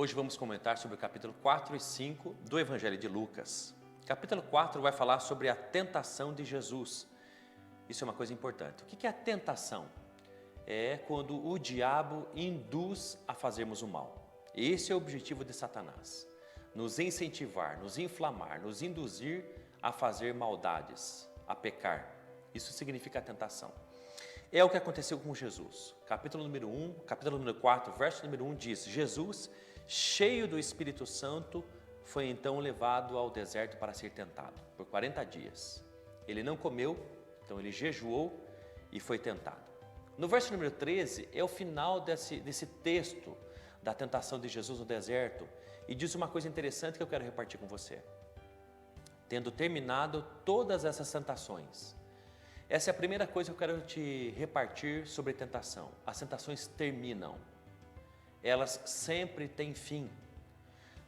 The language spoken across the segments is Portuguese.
Hoje vamos comentar sobre o capítulo 4 e 5 do Evangelho de Lucas. Capítulo 4 vai falar sobre a tentação de Jesus. Isso é uma coisa importante. O que é a tentação? É quando o diabo induz a fazermos o mal. Esse é o objetivo de Satanás. Nos incentivar, nos inflamar, nos induzir a fazer maldades, a pecar. Isso significa a tentação. É o que aconteceu com Jesus. Capítulo número 4, verso número 1 diz: Jesus, cheio do Espírito Santo, foi então levado ao deserto para ser tentado por 40 dias. Ele não comeu, então ele jejuou e foi tentado. No verso número 13 é o final desse texto da tentação de Jesus no deserto e diz uma coisa interessante que eu quero repartir com você. Tendo terminado todas essas tentações. Essa é a primeira coisa que eu quero te repartir sobre tentação. As tentações terminam. Elas sempre têm fim.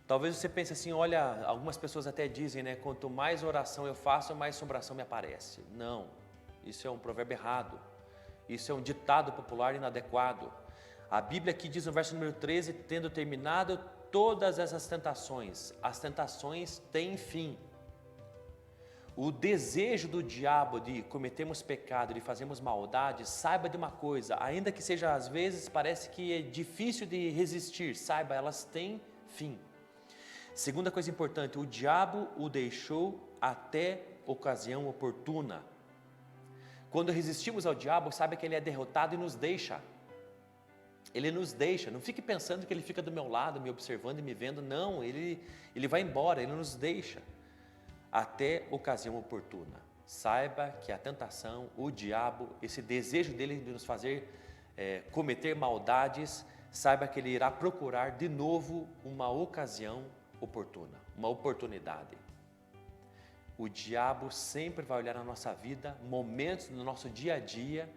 Talvez você pense assim, olha, algumas pessoas até dizem, né? Quanto mais oração eu faço, mais assombração me aparece. Não, isso é um provérbio errado. Isso é um ditado popular inadequado. A Bíblia aqui diz no verso número 13, tendo terminado todas essas tentações, as tentações têm fim. O desejo do diabo de cometermos pecado, de fazermos maldade, saiba de uma coisa, ainda que seja às vezes, parece que é difícil de resistir, saiba, elas têm fim. Segunda coisa importante, o diabo o deixou até ocasião oportuna. Quando resistimos ao diabo, saiba que ele é derrotado e nos deixa. Ele nos deixa, não fique pensando que ele fica do meu lado, me observando e me vendo, não, ele vai embora, ele nos deixa. Até ocasião oportuna. Saiba que a tentação, o diabo, esse desejo dele de nos fazer cometer maldades, saiba que ele irá procurar de novo uma ocasião oportuna, uma oportunidade. O diabo sempre vai olhar na nossa vida, momentos no nosso dia a dia,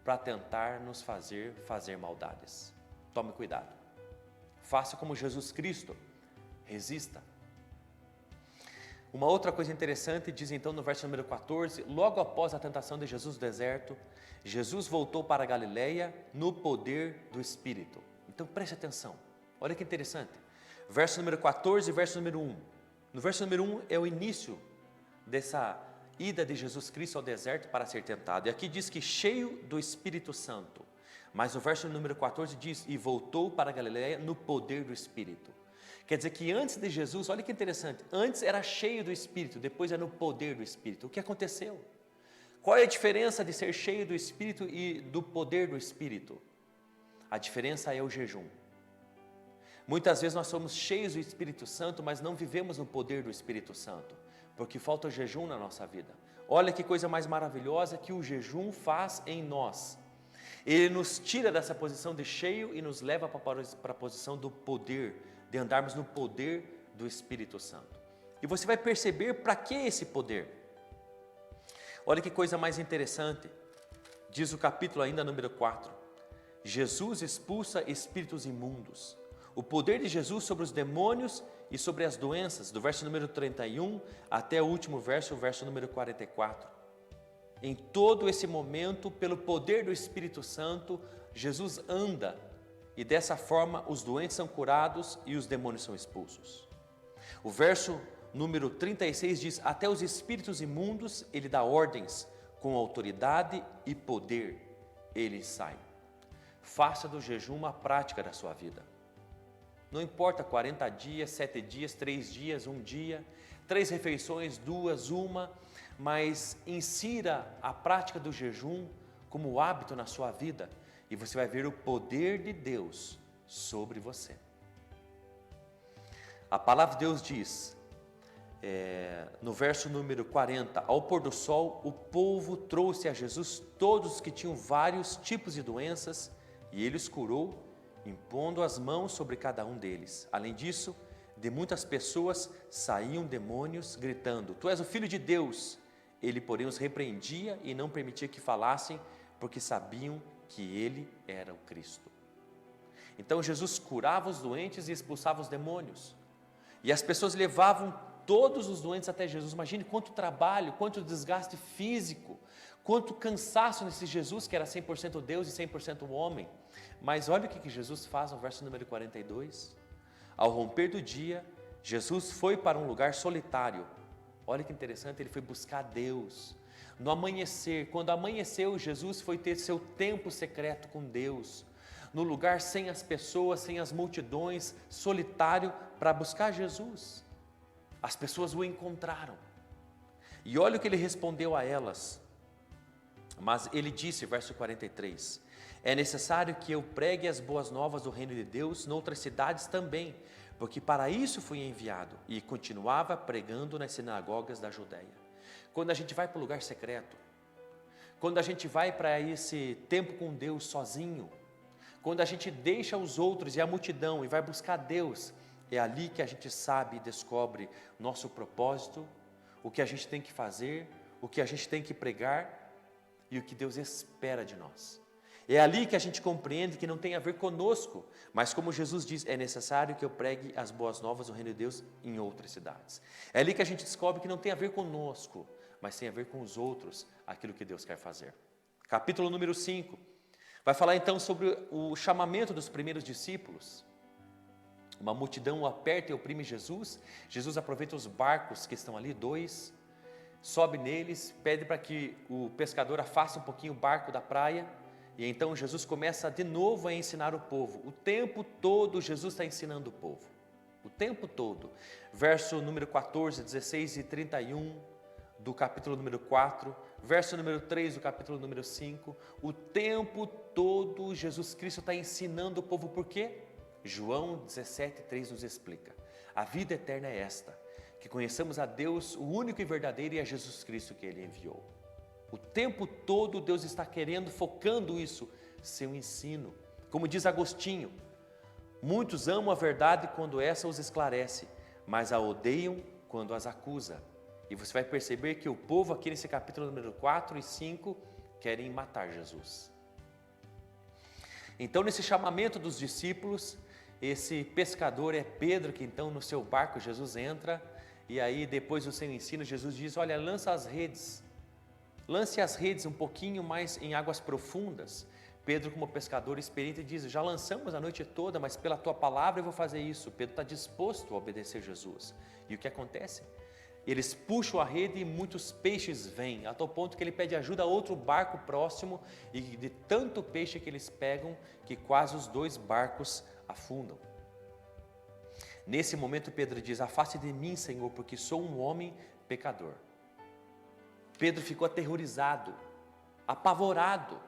para tentar nos fazer maldades. Tome cuidado. Faça como Jesus Cristo, resista. Uma outra coisa interessante diz então no verso número 14, logo após a tentação de Jesus no deserto, Jesus voltou para a Galileia no poder do Espírito. Então preste atenção, olha que interessante. Verso número 14 e verso número 1. No verso número 1 é o início dessa ida de Jesus Cristo ao deserto para ser tentado. E aqui diz que cheio do Espírito Santo. Mas o verso número 14 diz, e voltou para a Galileia no poder do Espírito. Quer dizer que antes de Jesus, olha que interessante, antes era cheio do Espírito, depois é no poder do Espírito. O que aconteceu? Qual é a diferença de ser cheio do Espírito e do poder do Espírito? A diferença é o jejum. Muitas vezes nós somos cheios do Espírito Santo, mas não vivemos no poder do Espírito Santo, porque falta o jejum na nossa vida. Olha que coisa mais maravilhosa que o jejum faz em nós. Ele nos tira dessa posição de cheio e nos leva para a posição do poder, de andarmos no poder do Espírito Santo. E você vai perceber para que esse poder. Olha que coisa mais interessante. Diz o capítulo ainda número 4. Jesus expulsa espíritos imundos. O poder de Jesus sobre os demônios e sobre as doenças, do verso número 31 até o último verso, o verso número 44. Em todo esse momento, pelo poder do Espírito Santo, Jesus anda e dessa forma os doentes são curados e os demônios são expulsos. O verso número 36 diz, até os espíritos imundos ele dá ordens, com autoridade e poder eles saem. Faça do jejum uma prática da sua vida. Não importa 40 dias, 7 dias, 3 dias, 1 dia, 3 refeições, 2, 1, mas insira a prática do jejum como hábito na sua vida e você vai ver o poder de Deus sobre você. A palavra de Deus diz, no verso número 40, ao pôr do sol, o povo trouxe a Jesus todos os que tinham vários tipos de doenças e ele os curou, impondo as mãos sobre cada um deles. Além disso, de muitas pessoas saíam demônios gritando, tu és o Filho de Deus. Ele, porém, os repreendia e não permitia que falassem, porque sabiam que ele era o Cristo. Então Jesus curava os doentes e expulsava os demônios. E as pessoas levavam todos os doentes até Jesus. Imagine quanto trabalho, quanto desgaste físico, quanto cansaço nesse Jesus que era 100% Deus e 100% homem. Mas olha o que Jesus faz no verso número 42. Ao romper do dia, Jesus foi para um lugar solitário. Olha que interessante, ele foi buscar Deus. No amanhecer, quando amanheceu, Jesus foi ter seu tempo secreto com Deus. No lugar sem as pessoas, sem as multidões, solitário, para buscar Jesus. As pessoas o encontraram. E olha o que ele respondeu a elas. Mas ele disse, verso 43, é necessário que eu pregue as boas novas do reino de Deus noutras cidades também, porque para isso fui enviado. E continuava pregando nas sinagogas da Judéia. Quando a gente vai para o lugar secreto, quando a gente vai para esse tempo com Deus sozinho, quando a gente deixa os outros e a multidão e vai buscar Deus, é ali que a gente sabe e descobre nosso propósito, o que a gente tem que fazer, o que a gente tem que pregar e o que Deus espera de nós. É ali que a gente compreende que não tem a ver conosco, mas como Jesus diz, é necessário que eu pregue as boas novas do reino de Deus em outras cidades. É ali que a gente descobre que não tem a ver conosco, mas tem a ver com os outros, aquilo que Deus quer fazer. Capítulo número 5, vai falar então sobre o chamamento dos primeiros discípulos. Uma multidão o aperta e oprime Jesus. Jesus aproveita os barcos que estão ali, 2, sobe neles, pede para que o pescador afaste um pouquinho o barco da praia. E então Jesus começa de novo a ensinar o povo. O tempo todo Jesus está ensinando o povo. O tempo todo. Verso número 14, 16 e 31 do capítulo número 4. Verso número 3 do capítulo número 5. O tempo todo Jesus Cristo está ensinando o povo. Por quê? João 17, 3 nos explica. A vida eterna é esta, que conheçamos a Deus, o único e verdadeiro, e a Jesus Cristo que Ele enviou. O tempo todo Deus está querendo, focando isso, seu ensino. Como diz Agostinho, muitos amam a verdade quando essa os esclarece, mas a odeiam quando as acusa. E você vai perceber que o povo aqui nesse capítulo número 4 e 5 querem matar Jesus. Então nesse chamamento dos discípulos, esse pescador é Pedro, que então no seu barco Jesus entra, e aí depois do seu ensino Jesus diz, olha, lance as redes um pouquinho mais em águas profundas. Pedro, como pescador experiente, diz, já lançamos a noite toda, mas pela tua palavra eu vou fazer isso. Pedro está disposto a obedecer Jesus. E o que acontece? Eles puxam a rede e muitos peixes vêm, a tal ponto que ele pede ajuda a outro barco próximo, e de tanto peixe que eles pegam, que quase os 2 barcos afundam. Nesse momento Pedro diz, afaste de mim, Senhor, porque sou um homem pecador. Pedro ficou aterrorizado, apavorado.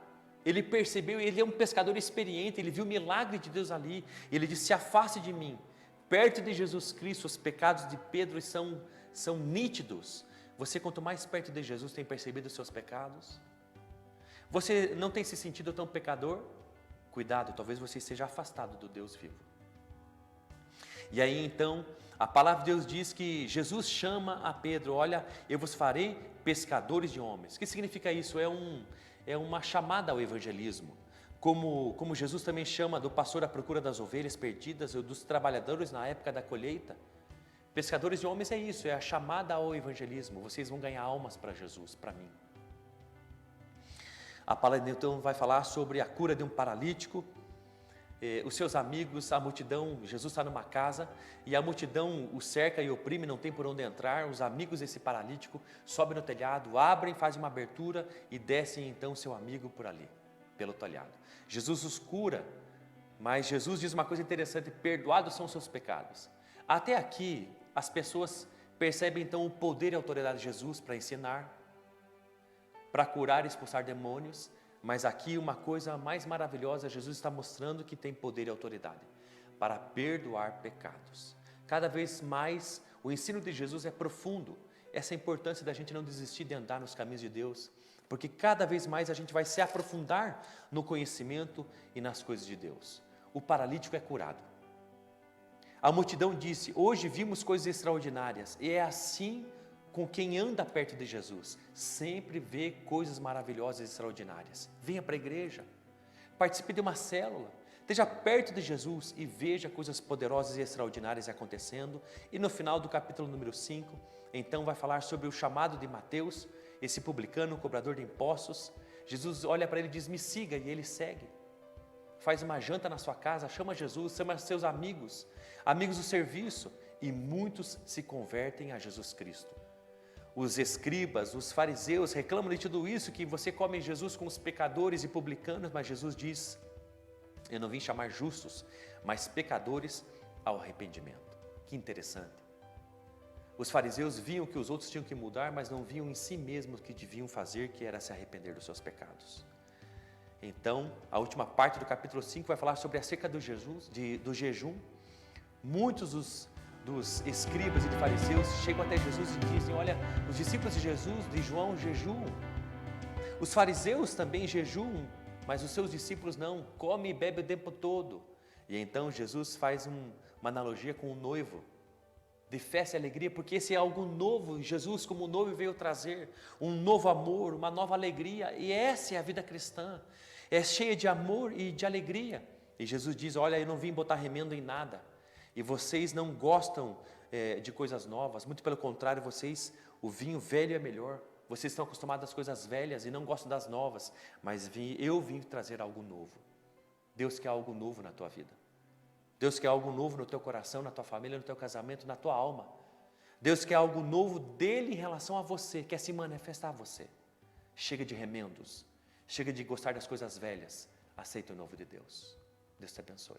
Ele percebeu, ele é um pescador experiente, ele viu o milagre de Deus ali. Ele disse, se afaste de mim. Perto de Jesus Cristo, os pecados de Pedro são nítidos. Você, quanto mais perto de Jesus, tem percebido os seus pecados? Você não tem se sentido tão pecador? Cuidado, talvez você esteja afastado do Deus vivo. E aí então, a palavra de Deus diz que Jesus chama a Pedro, olha, eu vos farei pescadores de homens. O que significa isso? É uma chamada ao evangelismo. Como Jesus também chama do pastor à procura das ovelhas perdidas, ou dos trabalhadores na época da colheita. Pescadores de homens é isso, é a chamada ao evangelismo. Vocês vão ganhar almas para Jesus, para mim. A palavra então vai falar sobre a cura de um paralítico. Os seus amigos, a multidão, Jesus está numa casa e a multidão o cerca e oprime, não tem por onde entrar. Os amigos desse paralítico sobem no telhado, abrem, fazem uma abertura e descem então seu amigo por ali, pelo telhado. Jesus os cura, mas Jesus diz uma coisa interessante, perdoados são os seus pecados. Até aqui, as pessoas percebem então o poder e a autoridade de Jesus para ensinar, para curar e expulsar demônios. Mas aqui uma coisa mais maravilhosa, Jesus está mostrando que tem poder e autoridade para perdoar pecados. Cada vez mais o ensino de Jesus é profundo, essa importância da gente não desistir de andar nos caminhos de Deus, porque cada vez mais a gente vai se aprofundar no conhecimento e nas coisas de Deus. O paralítico é curado. A multidão disse, hoje vimos coisas extraordinárias, e é assim com quem anda perto de Jesus, sempre vê coisas maravilhosas e extraordinárias. Venha para a igreja, participe de uma célula, esteja perto de Jesus e veja coisas poderosas e extraordinárias acontecendo. E no final do capítulo número 5, então vai falar sobre o chamado de Mateus, esse publicano, cobrador de impostos. Jesus olha para ele e diz, me siga, e ele segue. faz uma janta na sua casa, chama Jesus, chama seus amigos, amigos do serviço, e muitos se convertem a Jesus Cristo. Os escribas, os fariseus reclamam de tudo isso, que você come Jesus com os pecadores e publicanos, mas Jesus diz: eu não vim chamar justos, mas pecadores ao arrependimento. Que interessante. Os fariseus viam que os outros tinham que mudar, mas não viam em si mesmos o que deviam fazer, que era se arrepender dos seus pecados. Então, a última parte do capítulo 5 vai falar sobre acerca do jejum. Muitos dos escribas e de fariseus chegam até Jesus e dizem: olha, os discípulos de Jesus, de João, jejuam. Os fariseus também jejuam, mas os seus discípulos não, comem e bebem o tempo todo. E então Jesus faz uma analogia com o noivo, de festa e alegria, porque esse é algo novo. Jesus, como noivo, veio trazer um novo amor, uma nova alegria, e essa é a vida cristã, é cheia de amor e de alegria. E Jesus diz: olha, eu não vim botar remendo em nada, e vocês não gostam de coisas novas, muito pelo contrário, o vinho velho é melhor, vocês estão acostumados às coisas velhas e não gostam das novas, mas eu vim trazer algo novo. Deus quer algo novo na tua vida. Deus quer algo novo no teu coração, na tua família, no teu casamento, na tua alma. Deus quer algo novo dele em relação a você, quer se manifestar a você. Chega de remendos, chega de gostar das coisas velhas, aceita o novo de Deus. Deus te abençoe.